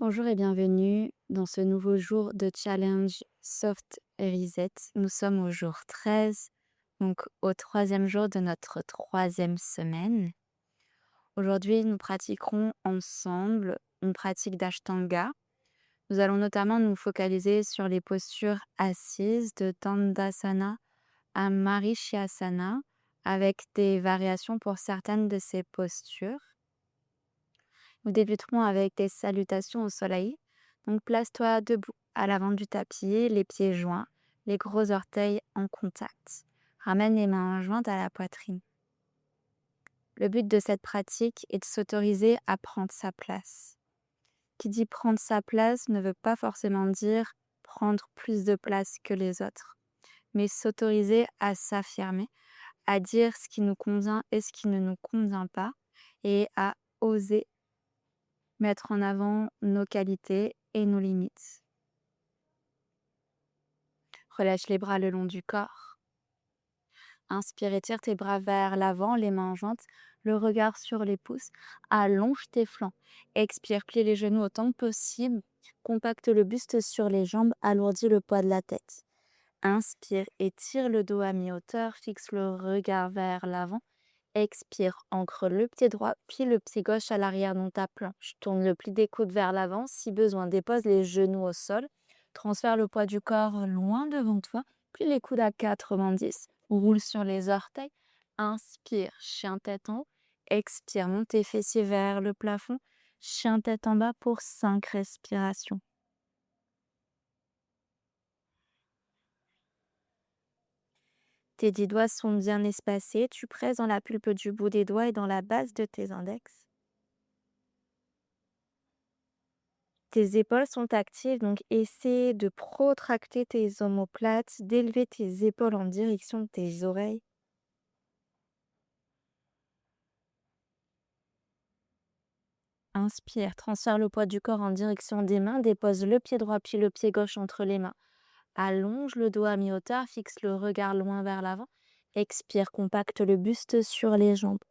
Bonjour et bienvenue dans ce nouveau jour de challenge Soft Reset. Nous sommes au jour 13, donc au troisième jour de notre troisième semaine. Aujourd'hui, nous pratiquerons ensemble une pratique d'Ashtanga. Nous allons notamment nous focaliser sur les postures assises de Tandasana à Marichyasana avec des variations pour certaines de ces postures. Nous débuterons avec des salutations au soleil. Donc place-toi debout à l'avant du tapis, les pieds joints, les gros orteils en contact. Ramène les mains jointes à la poitrine. Le but de cette pratique est de s'autoriser à prendre sa place. Qui dit prendre sa place ne veut pas forcément dire prendre plus de place que les autres, mais s'autoriser à s'affirmer, à dire ce qui nous convient et ce qui ne nous convient pas, et à oser mettre en avant nos qualités et nos limites. Relâche les bras le long du corps. Inspire, étire tes bras vers l'avant, les mains jointes, le regard sur les pouces. Allonge tes flancs. Expire, plie les genoux autant que possible. Compacte le buste sur les jambes, alourdis le poids de la tête. Inspire, étire le dos à mi-hauteur, fixe le regard vers l'avant. Expire, ancre le pied droit, puis le pied gauche à l'arrière dans ta planche. Tourne le pli des coudes vers l'avant. Si besoin, dépose les genoux au sol. Transfère le poids du corps loin devant toi. Plie les coudes à 90. Roule sur les orteils. Inspire, chien tête en haut. Expire, monte tes fessiers vers le plafond. Chien tête en bas pour 5 respirations. Tes 10 doigts sont bien espacés. Tu presses dans la pulpe du bout des doigts et dans la base de tes index. Tes épaules sont actives, donc essaie de protracter tes omoplates, d'élever tes épaules en direction de tes oreilles. Inspire, transfère le poids du corps en direction des mains, dépose le pied droit puis le pied gauche entre les mains. Allonge le dos à mi-hauteur, fixe le regard loin vers l'avant. Expire, compacte le buste sur les jambes.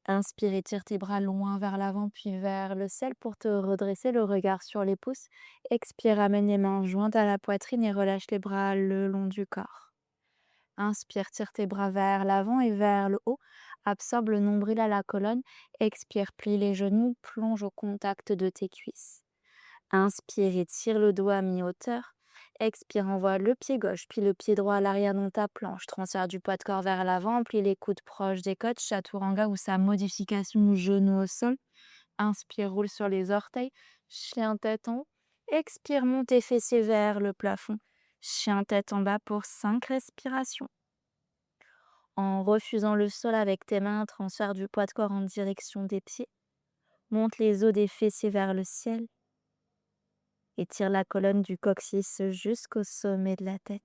Inspire, étire tes bras loin vers l'avant puis vers le ciel pour te redresser, le regard sur les pouces. Expire, amène les mains jointes à la poitrine et relâche les bras le long du corps. Inspire, tire tes bras vers l'avant et vers le haut. Absorbe le nombril à la colonne. Expire, plie les genoux, plonge au contact de tes cuisses. Inspire et tire le dos à mi-hauteur. Expire, envoie le pied gauche puis le pied droit à l'arrière dans ta planche. Transfert du poids de corps vers l'avant, plie les coudes proches des côtes, chaturanga ou sa modification genou au sol. Inspire, roule sur les orteils. Chien tête en haut. Expire, monte tes fessiers vers le plafond. Chien tête en bas pour 5 respirations. En refusant le sol avec tes mains, transfère du poids de corps en direction des pieds. Monte les os des fessiers vers le ciel. Étire la colonne du coccyx jusqu'au sommet de la tête.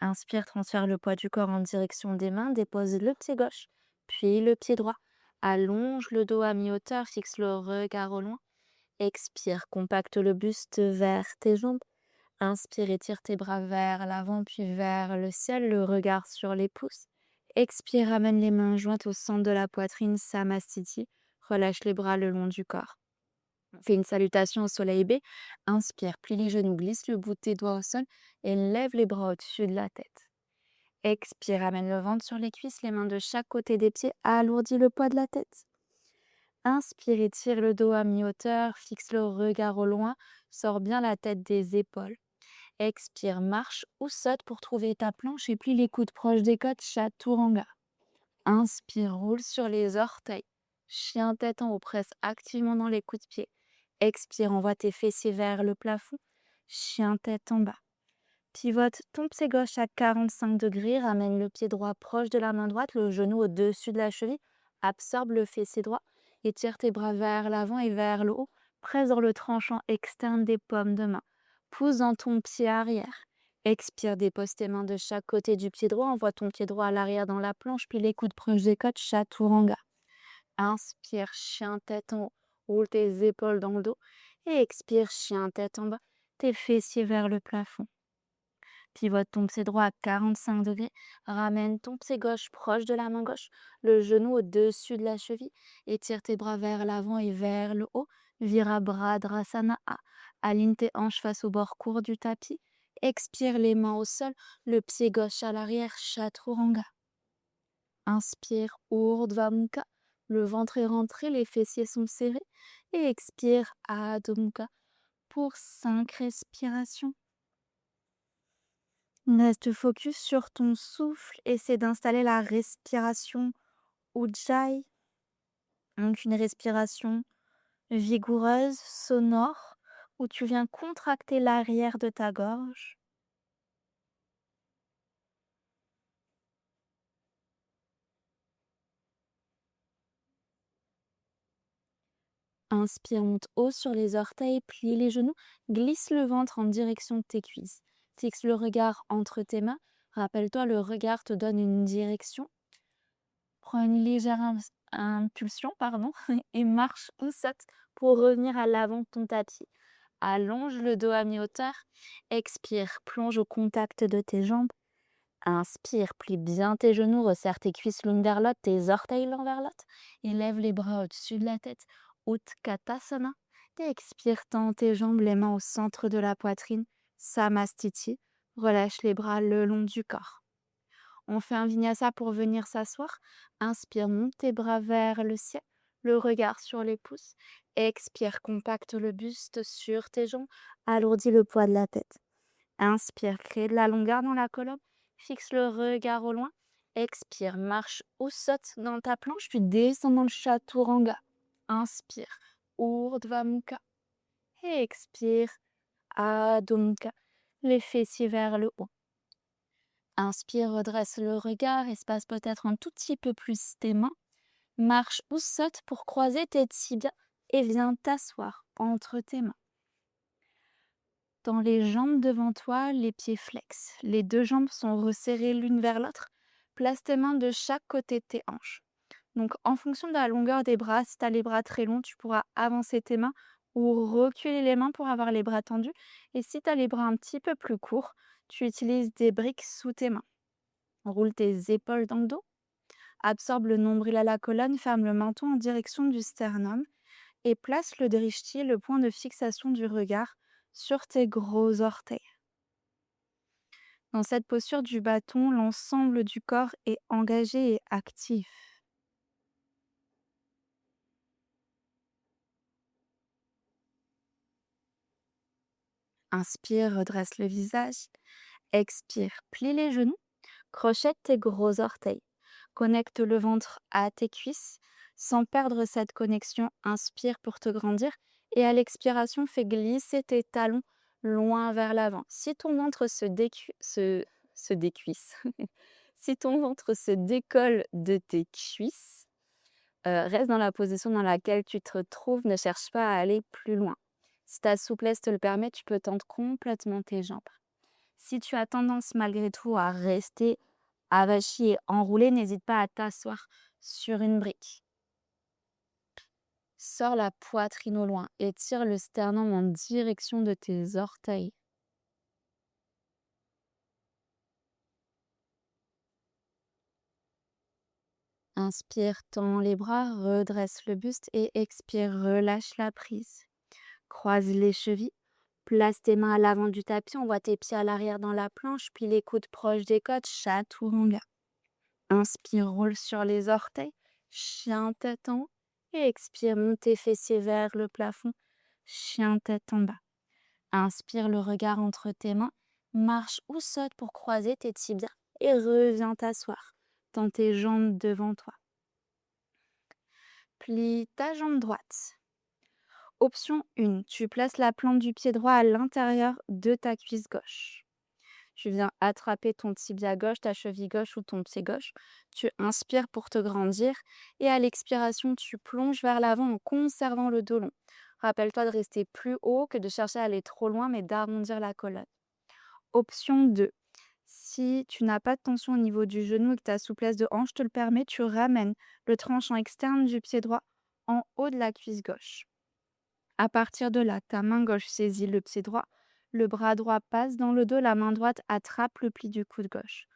Inspire, transfère le poids du corps en direction des mains, dépose le pied gauche, puis le pied droit. Allonge le dos à mi-hauteur, fixe le regard au loin. Expire, compacte le buste vers tes jambes. Inspire, étire tes bras vers l'avant puis vers le ciel, le regard sur les pouces. Expire, ramène les mains jointes au centre de la poitrine, Samastiti. Relâche les bras le long du corps. Fais une salutation au soleil B. Inspire, plie les genoux, glisse le bout de tes doigts au sol et lève les bras au-dessus de la tête. Expire, ramène le ventre sur les cuisses, les mains de chaque côté des pieds, alourdis le poids de la tête. Inspire, étire le dos à mi-hauteur, fixe le regard au loin, sors bien la tête des épaules. Expire, marche ou saute pour trouver ta planche et plie les coudes proches des côtes, chaturanga. Inspire, roule sur les orteils. Chien tête en haut, presse activement dans les coups de pied. Expire, envoie tes fessiers vers le plafond. Chien tête en bas. Pivote ton pied gauche à 45 degrés. Ramène le pied droit proche de la main droite, le genou au-dessus de la cheville. Absorbe le fessier droit. Étire tes bras vers l'avant et vers le haut. Presse dans le tranchant externe des paumes de main. Pousse dans ton pied arrière. Expire, dépose tes mains de chaque côté du pied droit. Envoie ton pied droit à l'arrière dans la planche, puis les coudes proches des côtes, chaturanga. Inspire, chien tête en haut. Roule tes épaules dans le dos. Et expire, chien tête en bas. Tes fessiers vers le plafond. Pivote ton pied droit à 45 degrés. Ramène ton pied gauche proche de la main gauche, le genou au-dessus de la cheville. Étire tes bras vers l'avant et vers le haut. Virabhadrasana. Aligne tes hanches face au bord court du tapis. Expire les mains au sol, le pied gauche à l'arrière, Chaturanga. Inspire, Urdhva Mukha. Le ventre est rentré, les fessiers sont serrés. Et expire, Adho Mukha pour 5 respirations. Reste focus sur ton souffle. Essaie d'installer la respiration Ujjayi. Donc une respiration vigoureuse, sonore, où tu viens contracter l'arrière de ta gorge. Inspire, monte haut sur les orteils, plie les genoux, glisse le ventre en direction de tes cuisses. Fixe le regard entre tes mains. Rappelle-toi, le regard te donne une direction. Prends une légère impulsion, pardon, et marche ou saute pour revenir à l'avant de ton tapis. Allonge le dos à mi-hauteur. Expire, plonge au contact de tes jambes. Inspire, plie bien tes genoux, resserre tes cuisses l'une vers l'autre, tes orteils l'un vers l'autre. Élève les bras au-dessus de la tête. Utkatasana. Et expire, tends tes jambes, les mains au centre de la poitrine. Samastiti. Relâche les bras le long du corps. On fait un vinyasa pour venir s'asseoir. Inspire, monte tes bras vers le ciel, le regard sur les pouces. Expire, compacte le buste sur tes jambes, alourdis le poids de la tête. Inspire, crée de la longueur dans la colonne, fixe le regard au loin. Expire, marche ou saute dans ta planche, puis descends dans le Chaturanga. Inspire, Urdhva Mukha. Et expire, Adho Mukha, les fessiers vers le haut. Inspire, redresse le regard, espace peut-être un tout petit peu plus tes mains. Marche ou saute pour croiser tes tibias et viens t'asseoir entre tes mains. Dans les jambes devant toi, les pieds flex. Les deux jambes sont resserrées l'une vers l'autre. Place tes mains de chaque côté de tes hanches. Donc en fonction de la longueur des bras, si tu as les bras très longs, tu pourras avancer tes mains ou reculer les mains pour avoir les bras tendus. Et si tu as les bras un petit peu plus courts, tu utilises des briques sous tes mains. Roule tes épaules dans le dos. Absorbe le nombril à la colonne, ferme le menton en direction du sternum et place le drishti, le point de fixation du regard, sur tes gros orteils. Dans cette posture du bâton, l'ensemble du corps est engagé et actif. Inspire, redresse le visage. Expire, plie les genoux. Crochette tes gros orteils. Connecte le ventre à tes cuisses. Sans perdre cette connexion, inspire pour te grandir. Et à l'expiration, fais glisser tes talons loin vers l'avant. Si ton ventre se décuisse, si ton ventre se décolle de tes cuisses, reste dans la position dans laquelle tu te retrouves. Ne cherche pas à aller plus loin. Si ta souplesse te le permet, tu peux tendre complètement tes jambes. Si tu as tendance malgré tout à rester avachi et enroulé, n'hésite pas à t'asseoir sur une brique. Sors la poitrine au loin et tire le sternum en direction de tes orteils. Inspire, tends les bras, redresse le buste et expire, relâche la prise. Croise les chevilles, place tes mains à l'avant du tapis, on voit tes pieds à l'arrière dans la planche, puis les coudes proches des côtes, Chaturanga. Inspire, roule sur les orteils, chien tête en haut. Et expire, monte tes fessiers vers le plafond, chien tête en bas. Inspire, le regard entre tes mains, marche ou saute pour croiser tes tibias et reviens t'asseoir. Tends tes jambes devant toi. Plie ta jambe droite. Option 1, tu places la plante du pied droit à l'intérieur de ta cuisse gauche. Tu viens attraper ton tibia gauche, ta cheville gauche ou ton pied gauche. Tu inspires pour te grandir et à l'expiration, tu plonges vers l'avant en conservant le dos long. Rappelle-toi de rester plus haut que de chercher à aller trop loin, mais d'arrondir la colonne. Option 2. Si tu n'as pas de tension au niveau du genou et que ta souplesse de hanche te le permet, tu ramènes le tranchant externe du pied droit en haut de la cuisse gauche. À partir de là, ta main gauche saisit le pied droit, Le bras droit passe dans le dos, la main droite attrape le pli du coude gauche.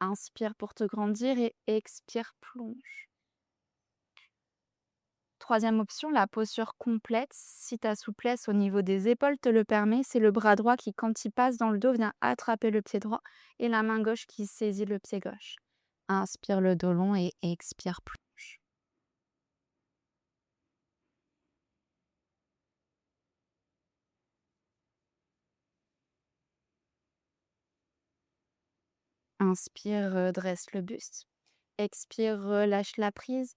Inspire pour te grandir et expire, plonge. Troisième option, la posture complète. Si ta souplesse au niveau des épaules te le permet, c'est le bras droit qui, quand il passe dans le dos, vient attraper le pied droit et la main gauche qui saisit le pied gauche. Inspire le dos long et expire, plonge. Inspire, dresse le buste. Expire, relâche la prise.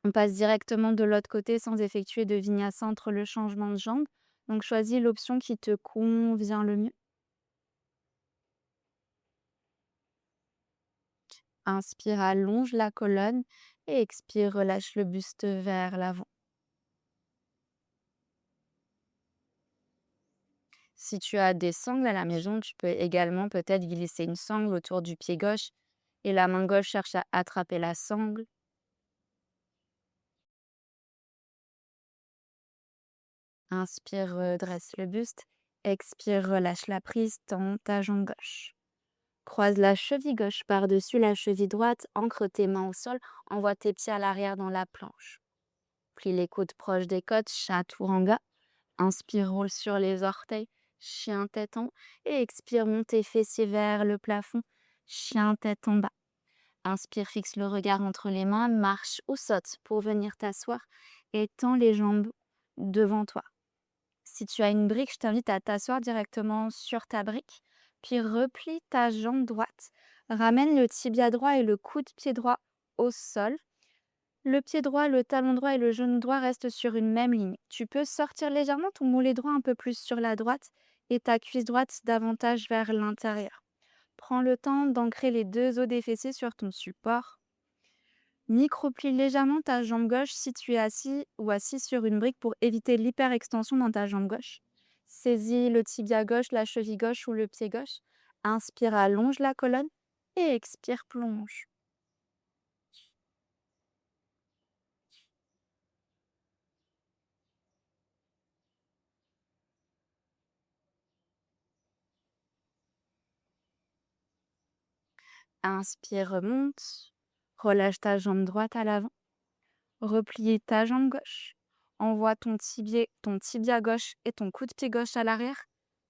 On passe directement de l'autre côté sans effectuer de vinyasa entre le changement de jambe. Donc choisis l'option qui te convient le mieux. Inspire, allonge la colonne et expire, relâche le buste vers l'avant. Si tu as des sangles à la maison, tu peux également peut-être glisser une sangle autour du pied gauche et la main gauche cherche à attraper la sangle. Inspire, dresse le buste. Expire, relâche la prise, tends ta jambe gauche. Croise la cheville gauche par-dessus la cheville droite, ancre tes mains au sol, envoie tes pieds à l'arrière dans la planche. Plie les coudes proches des côtes, chaturanga. Inspire, roule sur les orteils, chien tête en haut. Et expire, monte tes fessiers vers le plafond, chien tête en bas. Inspire, fixe le regard entre les mains, marche ou saute pour venir t'asseoir et tends les jambes devant toi. Si tu as une brique, je t'invite à t'asseoir directement sur ta brique, puis replie ta jambe droite. Ramène le tibia droit et le coude-pied droit au sol. Le pied droit, le talon droit et le genou droit restent sur une même ligne. Tu peux sortir légèrement ton mollet droit un peu plus sur la droite et ta cuisse droite davantage vers l'intérieur. Prends le temps d'ancrer les deux os des fessiers sur ton support. Micro-plie légèrement ta jambe gauche si tu es assis ou assis sur une brique pour éviter l'hyperextension dans ta jambe gauche. Saisis le tibia gauche, la cheville gauche ou le pied gauche. Inspire, allonge la colonne et expire, plonge. Inspire, remonte. Relâche ta jambe droite à l'avant. Replie ta jambe gauche. Envoie ton tibia gauche et ton coude-pied gauche à l'arrière.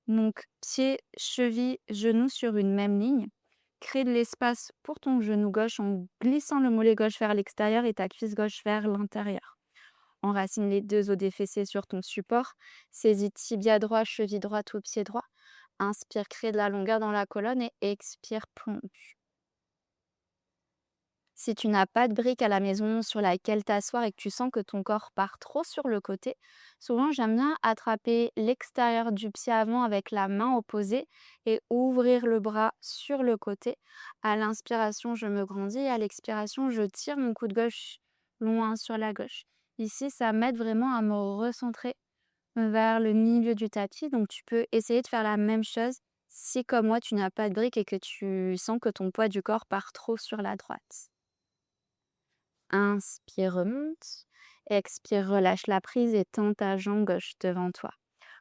Donc, pied, cheville, genou sur une même ligne. Crée de l'espace pour ton genou gauche en glissant le mollet gauche vers l'extérieur et ta cuisse gauche vers l'intérieur. Enracine les deux os des fessiers sur ton support. Saisis tibia droit, cheville droite ou pied droit. Inspire, crée de la longueur dans la colonne et expire, plonge. Si tu n'as pas de brique à la maison sur laquelle t'asseoir et que tu sens que ton corps part trop sur le côté, souvent j'aime bien attraper l'extérieur du pied avant avec la main opposée et ouvrir le bras sur le côté. À l'inspiration, je me grandis et à l'expiration, je tire mon coude gauche loin sur la gauche. Ici, ça m'aide vraiment à me recentrer vers le milieu du tapis. Donc, tu peux essayer de faire la même chose si, comme moi, tu n'as pas de brique et que tu sens que ton poids du corps part trop sur la droite. Inspire, remonte. Expire, relâche la prise et tends ta jambe gauche devant toi.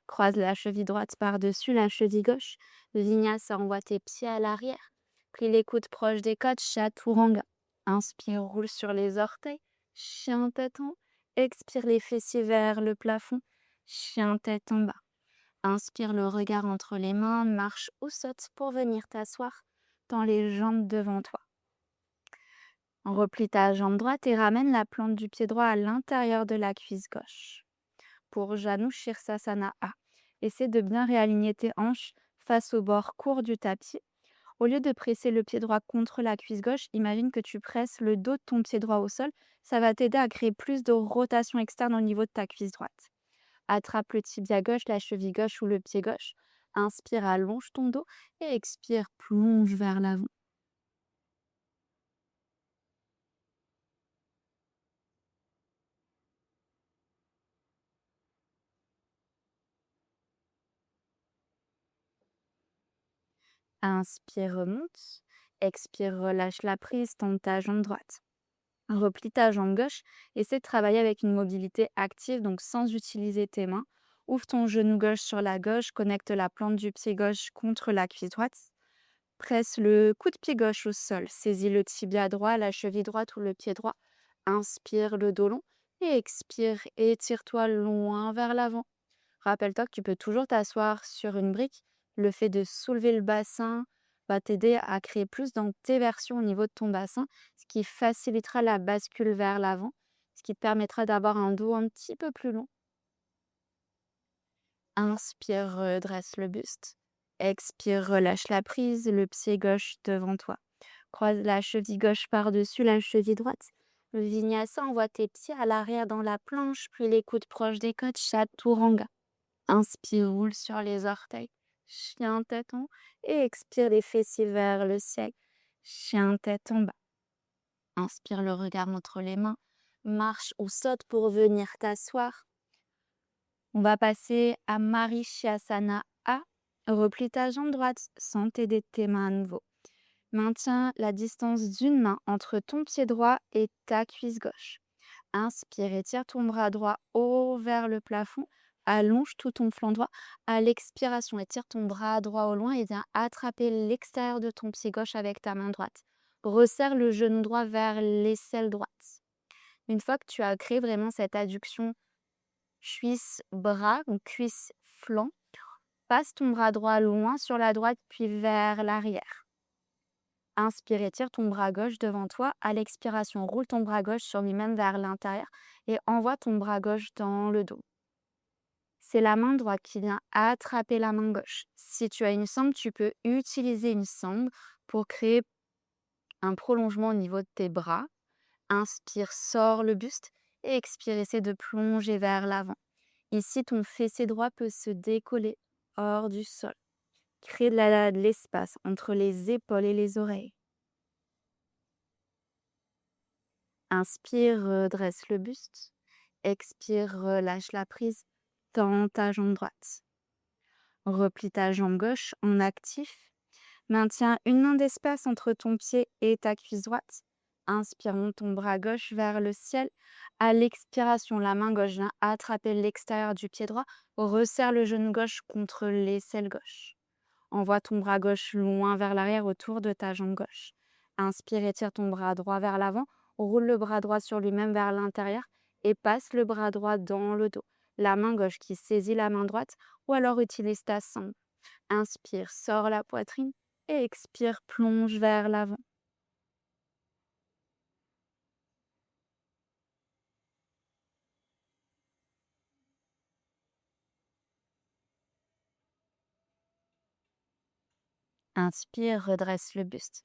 Croise la cheville droite par-dessus la cheville gauche. Vinyasa, envoie tes pieds à l'arrière. Plie les coudes proches des côtes, chaturanga. Inspire, roule sur les orteils. Chien tête en haut. Expire les fessiers vers le plafond. Chien tête en bas. Inspire le regard entre les mains, marche ou saute pour venir t'asseoir. Tends les jambes devant toi. Replie ta jambe droite et ramène la plante du pied droit à l'intérieur de la cuisse gauche. Pour Janu Shirsasana A, essaie de bien réaligner tes hanches face au bord court du tapis. Au lieu de presser le pied droit contre la cuisse gauche, imagine que tu presses le dos de ton pied droit au sol. Ça va t'aider à créer plus de rotation externe au niveau de ta cuisse droite. Attrape le tibia gauche, la cheville gauche ou le pied gauche. Inspire, allonge ton dos et expire, plonge vers l'avant. Inspire, remonte. Expire, relâche la prise, tends ta jambe droite. Replie ta jambe gauche. Essaie de travailler avec une mobilité active, donc sans utiliser tes mains. Ouvre ton genou gauche sur la gauche, connecte la plante du pied gauche contre la cuisse droite. Presse le coup de pied gauche au sol. Saisis le tibia droit, la cheville droite ou le pied droit. Inspire le dos long et expire. Étire-toi loin vers l'avant. Rappelle-toi que tu peux toujours t'asseoir sur une brique. Le fait de soulever le bassin va t'aider à créer plus d'antéversion au niveau de ton bassin, ce qui facilitera la bascule vers l'avant, ce qui te permettra d'avoir un dos un petit peu plus long. Inspire, redresse le buste. Expire, relâche la prise, le pied gauche devant toi. Croise la cheville gauche par-dessus la cheville droite. Le vinyasa envoie tes pieds à l'arrière dans la planche, puis les coudes proches des côtes, chaturanga. Inspire, roule sur les orteils. Chien tête en haut. Et expire les fessiers vers le ciel. Chien tête en bas. Inspire le regard entre les mains. Marche ou saute pour venir t'asseoir. On va passer à Marichyasana A. Replie ta jambe droite sans t'aider de tes mains à nouveau. Maintiens la distance d'une main entre ton pied droit et ta cuisse gauche. Inspire, étire ton bras droit haut vers le plafond. Allonge tout ton flanc droit. À l'expiration, étire ton bras droit au loin et viens attraper l'extérieur de ton pied gauche avec ta main droite. Resserre le genou droit vers l'aisselle droite. Une fois que tu as créé vraiment cette adduction cuisse-bras, donc cuisse-flanc, passe ton bras droit loin sur la droite puis vers l'arrière. Inspire, étire ton bras gauche devant toi. À l'expiration, roule ton bras gauche sur lui-même vers l'intérieur et envoie ton bras gauche dans le dos. C'est la main droite qui vient attraper la main gauche. Si tu as une sangle, tu peux utiliser une sangle pour créer un prolongement au niveau de tes bras. Inspire, sors le buste et expire, essaie de plonger vers l'avant. Ici, ton fessier droit peut se décoller hors du sol. Crée de l'espace entre les épaules et les oreilles. Inspire, redresse le buste. Expire, relâche la prise. Tends ta jambe droite. Replie ta jambe gauche en actif. Maintiens une main d'espace entre ton pied et ta cuisse droite. Inspire, monte ton bras gauche vers le ciel. À l'expiration, la main gauche vient attraper l'extérieur du pied droit. Resserre le genou gauche contre l'aisselle gauche. Envoie ton bras gauche loin vers l'arrière autour de ta jambe gauche. Inspire, étire ton bras droit vers l'avant. Roule le bras droit sur lui-même vers l'intérieur et passe le bras droit dans le dos. La main gauche qui saisit la main droite ou alors utilise ta sangle. Inspire, sors la poitrine et expire, plonge vers l'avant. Inspire, redresse le buste.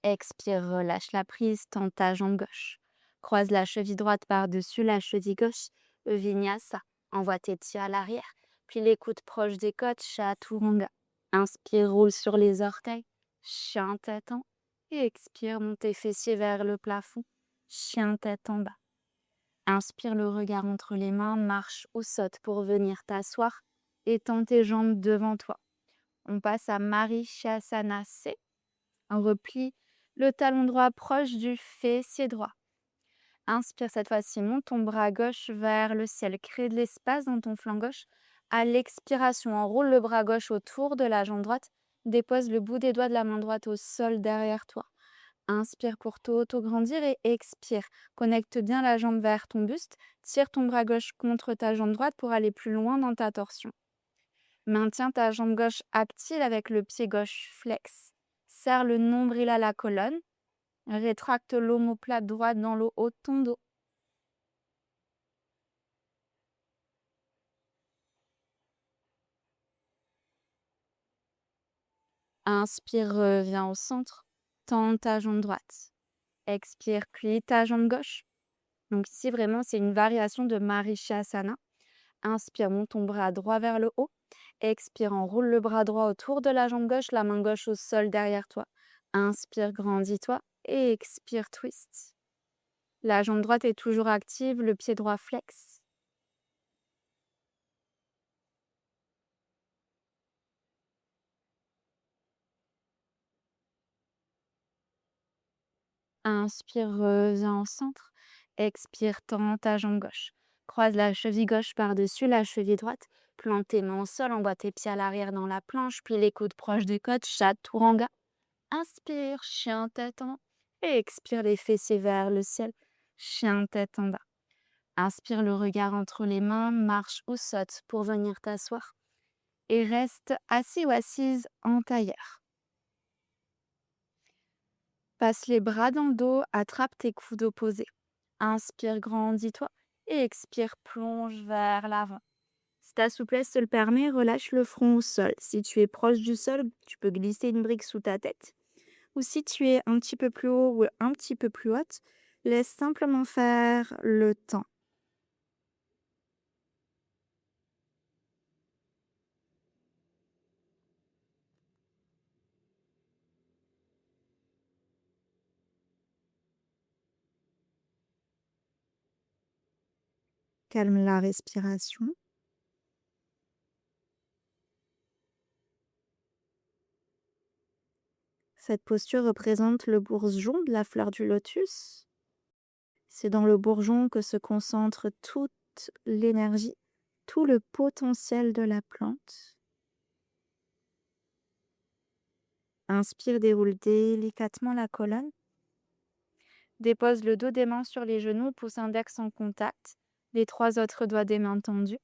Expire, relâche la prise, tends ta jambe gauche. Croise la cheville droite par-dessus la cheville gauche, Vinyasa. Envoie tes pieds à l'arrière, puis les coudes proches des côtes, Chaturanga. Inspire, roule sur les orteils, chien tête en haut. Et expire, monte tes fessiers vers le plafond, chien tête en bas. Inspire, le regard entre les mains, marche ou saute pour venir t'asseoir. Étends tes jambes devant toi. On passe à Marichyasana C. On replie le talon droit proche du fessier droit. Inspire cette fois-ci, monte ton bras gauche vers le ciel. Crée de l'espace dans ton flanc gauche. À l'expiration, enroule le bras gauche autour de la jambe droite. Dépose le bout des doigts de la main droite au sol derrière toi. Inspire pour t'auto-grandir et expire. Connecte bien la jambe vers ton buste. Tire ton bras gauche contre ta jambe droite pour aller plus loin dans ta torsion. Maintiens ta jambe gauche active avec le pied gauche flex. Serre le nombril à la colonne. Rétracte l'omoplate droite dans le haut de ton dos. Inspire, reviens au centre. Tends ta jambe droite. Expire, plie ta jambe gauche. Donc ici, vraiment, c'est une variation de Marichyasana. Inspire, monte ton bras droit vers le haut. Expire, enroule le bras droit autour de la jambe gauche, la main gauche au sol derrière toi. Inspire, grandis-toi. Et expire, twist. La jambe droite est toujours active, le pied droit flex. Inspire, reviens au centre. Expire, tends ta jambe gauche. Croise la cheville gauche par-dessus la cheville droite. Plante tes mains au sol, envoie tes pieds à l'arrière dans la planche, puis les coudes proches des côtes, chaturanga. Inspire, chien tête en haut. Et expire les fessiers vers le ciel, chien tête en bas. Inspire le regard entre les mains, marche ou saute pour venir t'asseoir. Et reste assis ou assise en tailleur. Passe les bras dans le dos, attrape tes coudes opposés. Inspire, grandis-toi. Et expire, plonge vers l'avant. Si ta souplesse te le permet, relâche le front au sol. Si tu es proche du sol, tu peux glisser une brique sous ta tête. Ou si tu es un petit peu plus haut ou un petit peu plus haute, laisse simplement faire le temps. Calme la respiration. Cette posture représente le bourgeon de la fleur du lotus. C'est dans le bourgeon que se concentre toute l'énergie, tout le potentiel de la plante. Inspire, déroule délicatement la colonne. Dépose le dos des mains sur les genoux, pouce index en contact, les 3 autres doigts des mains tendus.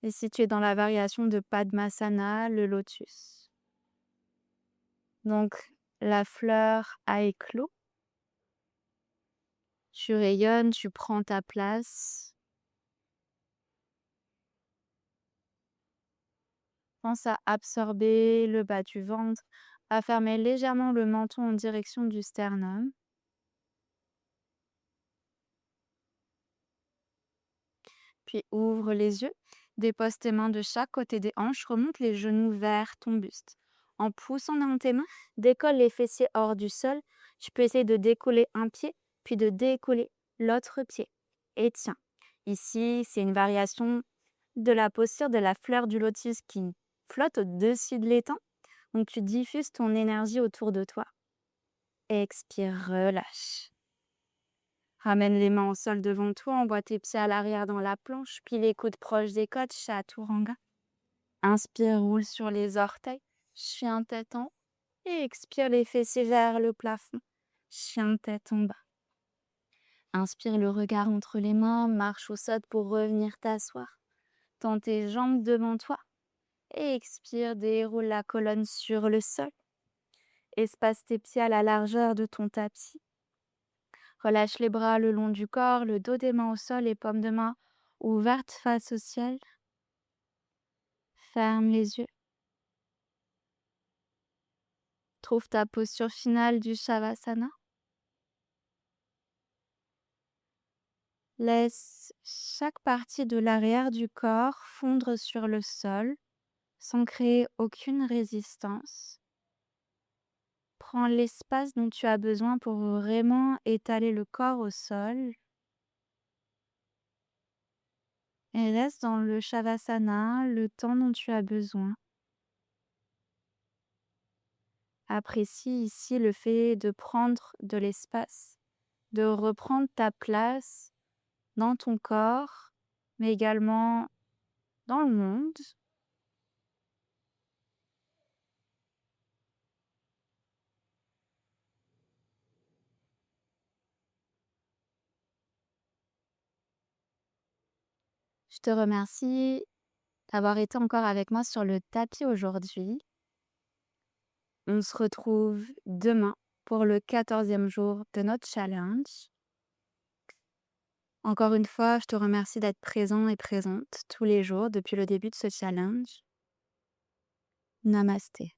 Et si tu es dans la variation de Padmasana, le lotus. Donc, la fleur a éclos. Tu rayonnes, tu prends ta place. Pense à absorber le bas du ventre, à fermer légèrement le menton en direction du sternum. Puis ouvre les yeux, dépose tes mains de chaque côté des hanches, remonte les genoux vers ton buste. En poussant dans tes mains, décolle les fessiers hors du sol. Tu peux essayer de décoller un pied, puis de décoller l'autre pied. Et tiens, ici, c'est une variation de la posture de la fleur du lotus qui flotte au-dessus de l'étang. Donc tu diffuses ton énergie autour de toi. Expire, relâche. Ramène les mains au sol devant toi, envoie tes pieds à l'arrière dans la planche, puis les coudes proches des côtes, chaturanga. Inspire, roule sur les orteils, chien tête en haut, et expire les fessiers vers le plafond, chien tête en bas. Inspire le regard entre les mains, marche ou saute pour revenir t'asseoir. Tends tes jambes devant toi, et expire, déroule la colonne sur le sol. Espace tes pieds à la largeur de ton tapis. Relâche les bras le long du corps, le dos des mains au sol et paumes de main ouvertes face au ciel. Ferme les yeux. Trouve ta posture finale du Shavasana. Laisse chaque partie de l'arrière du corps fondre sur le sol sans créer aucune résistance. Prends l'espace dont tu as besoin pour vraiment étaler le corps au sol. Et reste dans le Shavasana le temps dont tu as besoin. Apprécie ici le fait de prendre de l'espace, de reprendre ta place dans ton corps, mais également dans le monde. Je te remercie d'avoir été encore avec moi sur le tapis aujourd'hui. On se retrouve demain pour le 14e jour de notre challenge. Encore une fois, je te remercie d'être présent et présente tous les jours depuis le début de ce challenge. Namasté.